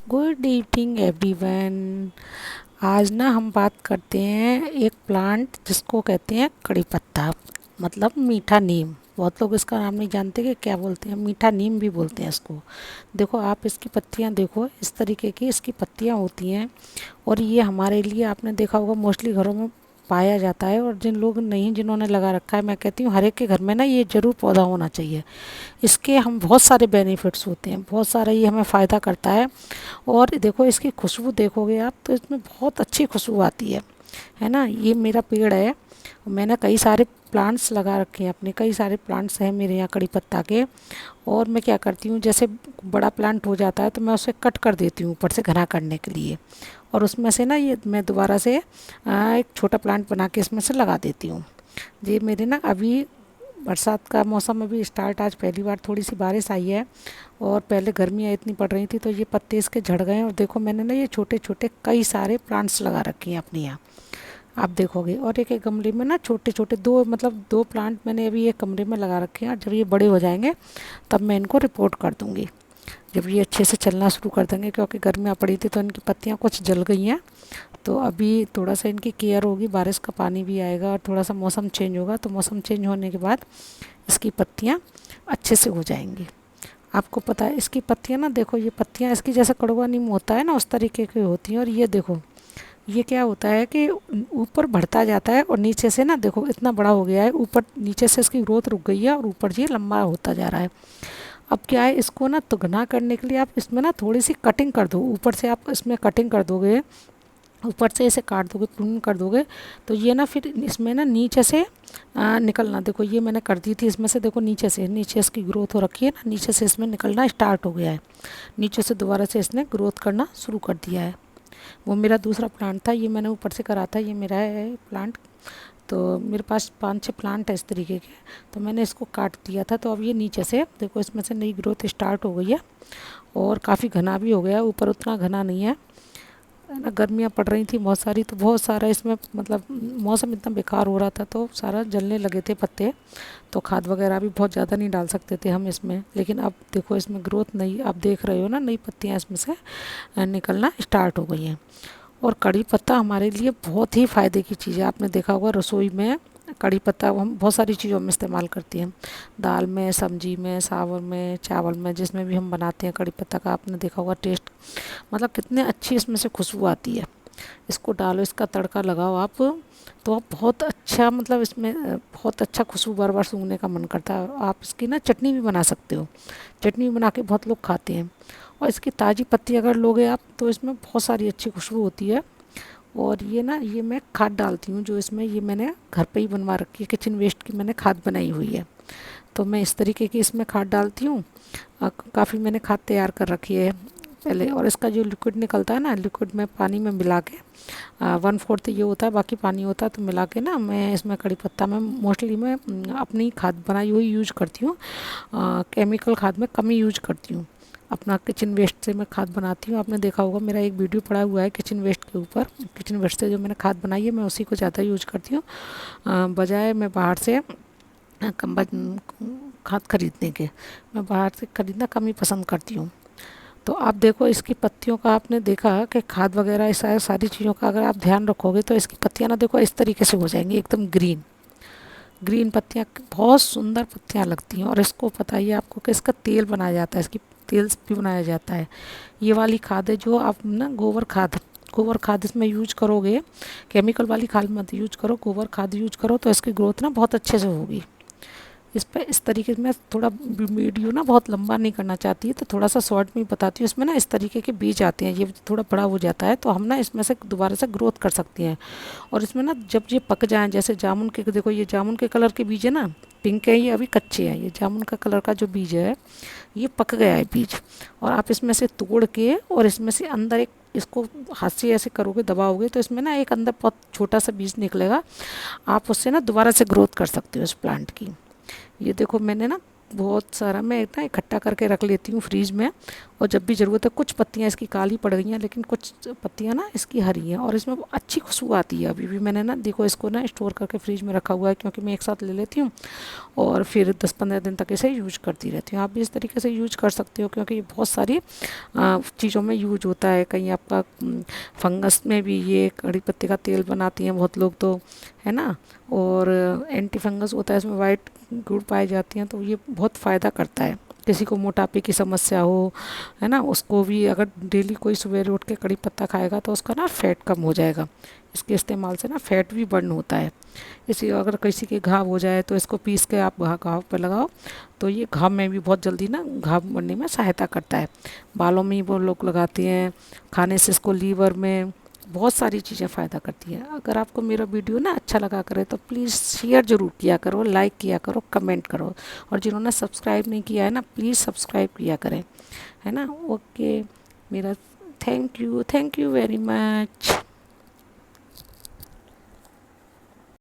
Good evening everyone. आज ना हम बात करते हैं एक प्लांट जिसको कहते हैं कड़ी पत्ता, मतलब मीठा नीम। बहुत लोग इसका नाम नहीं जानते कि क्या बोलते हैं, मीठा नीम भी बोलते हैं इसको। देखो आप इसकी पत्तियां देखो, इस तरीके की इसकी पत्तियां होती हैं। और ये हमारे लिए आपने देखा होगा मोस्टली घरों में पाया जाता है। और जिन लोग नहीं, जिन्होंने लगा रखा है, मैं कहती हूँ हर एक के घर में ना ये ज़रूर पौधा होना चाहिए। इसके हम बहुत सारे बेनिफिट्स होते हैं, बहुत सारा ये हमें फ़ायदा करता है। और देखो इसकी खुशबू देखोगे आप तो इसमें बहुत अच्छी खुशबू आती है ना। ये मेरा पेड़ है, मैंने कई सारे प्लांट्स लगा रखे हैं, अपने कई सारे प्लांट्स हैं मेरे यहाँ कड़ी पत्ता के। और मैं क्या करती हूँ, जैसे बड़ा प्लांट हो जाता है तो मैं उसे कट कर देती हूँ ऊपर से घना करने के लिए। और उसमें से ना ये मैं दोबारा से एक छोटा प्लांट बना के इसमें से लगा देती हूँ। ये मेरे ना अभी बरसात का मौसम अभी स्टार्ट, आज पहली बार थोड़ी सी बारिश आई है। और पहले गर्मियाँ इतनी पड़ रही थी तो ये पत्ते इसके झड़ गए हैं। और देखो मैंने ना ये छोटे छोटे कई सारे प्लांट्स लगा रखे हैं अपने यहाँ, आप देखोगे। और एक एक गमले में ना छोटे छोटे दो, मतलब दो प्लांट मैंने अभी एक कमरे में लगा रखे हैं। और जब ये बड़े हो जाएंगे तब मैं इनको रिपोर्ट कर दूँगी, जब ये अच्छे से चलना शुरू कर देंगे। क्योंकि गर्मियाँ पड़ी थी तो इनकी पत्तियाँ कुछ जल गई हैं। तो अभी थोड़ा सा इनकी केयर होगी, बारिश का पानी भी आएगा और थोड़ा सा मौसम चेंज होगा, तो मौसम चेंज होने के बाद इसकी पत्तियाँ अच्छे से हो जाएंगी। आपको पता है इसकी पत्तियाँ ना, देखो ये पत्तियाँ इसकी जैसे कड़वा नीम होता है ना, उस तरीके की होती हैं। और ये देखो ये क्या होता है कि ऊपर बढ़ता जाता है और नीचे से ना देखो इतना बड़ा हो गया है, ऊपर नीचे से इसकी ग्रोथ रुक गई है और ऊपर ये लंबा होता जा रहा है। अब क्या है, इसको ना दुगना करने के लिए आप इसमें ना थोड़ी सी कटिंग कर दो, ऊपर से आप इसमें कटिंग कर दोगे, ऊपर से इसे काट दोगे, प्रून कर दोगे, तो ये ना फिर इसमें ना नीचे से निकलना, देखो ये मैंने कर दी थी इसमें से, देखो नीचे से, नीचे इसकी ग्रोथ हो रखी है ना, नीचे से इसमें निकलना स्टार्ट हो गया है। नीचे से दोबारा से इसने ग्रोथ करना शुरू कर दिया है। वो मेरा दूसरा प्लांट था, ये मैंने ऊपर से करा था, ये मेरा है प्लांट। तो मेरे पास 5-6 प्लांट है इस तरीके के, तो मैंने इसको काट दिया था। तो अब ये नीचे से देखो इसमें से नई ग्रोथ स्टार्ट हो गई है और काफ़ी घना भी हो गया है, ऊपर उतना घना नहीं है ना। गर्मियाँ पड़ रही थी बहुत सारी, तो बहुत सारा इसमें, मतलब मौसम इतना बेकार हो रहा था तो सारा जलने लगे थे पत्ते। तो खाद वगैरह भी बहुत ज़्यादा नहीं डाल सकते थे हम इसमें, लेकिन अब देखो इसमें ग्रोथ नई, आप देख रहे हो ना, नई पत्तियाँ इसमें से निकलना स्टार्ट हो गई हैं। और कड़ी पत्ता हमारे लिए बहुत ही फ़ायदे की चीज़ है। आपने देखा होगा रसोई में कड़ी पत्ता हम बहुत सारी चीज़ों में इस्तेमाल करते हैं, दाल में, सब्जी में, सावर में, चावल में, जिसमें भी हम बनाते हैं कड़ी पत्ता का आपने देखा होगा टेस्ट, मतलब कितने अच्छी इसमें से खुशबू आती है। इसको डालो, इसका तड़का लगाओ आप, तो आप बहुत अच्छा, मतलब इसमें बहुत अच्छा खुशबू, बार बार सूंघने का मन करता है। आप इसकी ना चटनी भी बना सकते हो, चटनी बना के बहुत लोग खाते हैं। और इसकी ताज़ी पत्ती अगर लोगे आप तो इसमें बहुत सारी अच्छी खुशबू होती है। और ये ना, ये मैं खाद डालती हूँ जो इसमें, ये मैंने घर पे ही बनवा रखी है, किचन वेस्ट की मैंने खाद बनाई हुई है। तो मैं इस तरीके की इसमें खाद डालती हूँ। काफ़ी मैंने खाद तैयार कर रखी है पहले। और इसका जो लिक्विड निकलता है ना, लिक्विड में पानी में मिला के 1/4 ये होता है, बाकी पानी होता है, तो मिला के ना मैं इसमें कड़ी पत्ता में मोस्टली मैं अपनी खाद बनाई हुई यूज करती हूँ। केमिकल खाद में कम ही यूज करती हूँ, अपना किचन वेस्ट से मैं खाद बनाती हूँ। आपने देखा होगा मेरा एक वीडियो पड़ा हुआ है किचन वेस्ट के ऊपर, किचन वेस्ट से जो मैंने खाद बनाई है मैं उसी को ज़्यादा यूज करती हूँ, बजाय मैं बाहर से कम खाद खरीदने के। मैं बाहर से खरीदना कम ही पसंद करती हूँ। तो आप देखो इसकी पत्तियों का, आपने देखा कि खाद वगैरह इस सारी चीज़ों का अगर आप ध्यान रखोगे तो इसकी पत्तियाँ ना देखो इस तरीके से हो जाएंगी, एकदम ग्रीन ग्रीन पत्तियाँ, बहुत सुंदर पत्तियाँ लगती हैं। और इसको पता ही है आपको कि इसका तेल बनाया जाता है, इसकी तेल भी बनाया जाता है। ये वाली खाद है जो आप ना, गोबर खाद इसमें यूज करोगे, केमिकल वाली खाद मत यूज करो, गोबर खाद यूज करो, तो इसकी ग्रोथ ना बहुत अच्छे से होगी। इस पे इस तरीके से मैं थोड़ा वीडियो ना बहुत लंबा नहीं करना चाहती है, तो थोड़ा सा शॉर्ट में बताती हूँ। इसमें ना इस तरीके के बीज आते हैं, ये थोड़ा बड़ा हो जाता है तो हम ना इसमें से दोबारा से ग्रोथ कर सकते हैं। और इसमें ना जब ये पक जाएं, जैसे जामुन के, देखो ये जामुन के कलर के बीज है ना, पिंक है, ये अभी कच्चे हैं, ये जामुन का कलर का जो बीज है ये पक गया है बीज। और आप इसमें से तोड़ के और इसमें से अंदर एक, इसको हाथ से ऐसे करोगे, दबाओगे, तो इसमें ना एक अंदर बहुत छोटा सा बीज निकलेगा। आप उससे ना दोबारा से ग्रोथ कर सकते हो इस प्लांट की। ये देखो मैंने ना बहुत सारा मैं इतना इकट्ठा करके रख लेती हूँ फ्रीज में, और जब भी ज़रूरत है, कुछ पत्तियाँ इसकी काली पड़ गई हैं लेकिन कुछ पत्तियाँ ना इसकी हरी हैं, और इसमें अच्छी खुशबू आती है। अभी भी मैंने ना देखो इसको ना स्टोर करके फ्रीज में रखा हुआ है, क्योंकि मैं एक साथ ले लेती हूँ और फिर 10-15 दिन तक इसे यूज करती रहती हूँ। आप भी इस तरीके से यूज कर सकते हो, क्योंकि ये बहुत सारी चीज़ों में यूज होता है। कहीं आपका फंगस में भी ये कड़ी पत्ते का तेल बनाती हैं बहुत लोग तो, है ना। और एंटी फंगस होता है इसमें, वाइट गुड़ पाई जाती हैं, तो ये बहुत फ़ायदा करता है। किसी को मोटापे की समस्या हो, है ना, उसको भी अगर डेली कोई सवेरे उठ के कड़ी पत्ता खाएगा तो उसका ना फैट कम हो जाएगा। इसके इस्तेमाल से ना फैट भी बर्न होता है। इसी अगर किसी के घाव हो जाए तो इसको पीस के आप घाव पर लगाओ, तो ये घाव में भी बहुत जल्दी ना घाव बनने में सहायता करता है। बालों में ही वो लोग लगाते हैं, खाने से इसको लीवर में बहुत सारी चीज़ें फ़ायदा करती हैं। अगर आपको मेरा वीडियो ना अच्छा लगा करे तो प्लीज़ शेयर ज़रूर किया करो, लाइक किया करो, कमेंट करो, और जिन्होंने सब्सक्राइब नहीं किया है ना, प्लीज़ सब्सक्राइब किया करें, है ना। ओके, मेरा थैंक यू वेरी मच।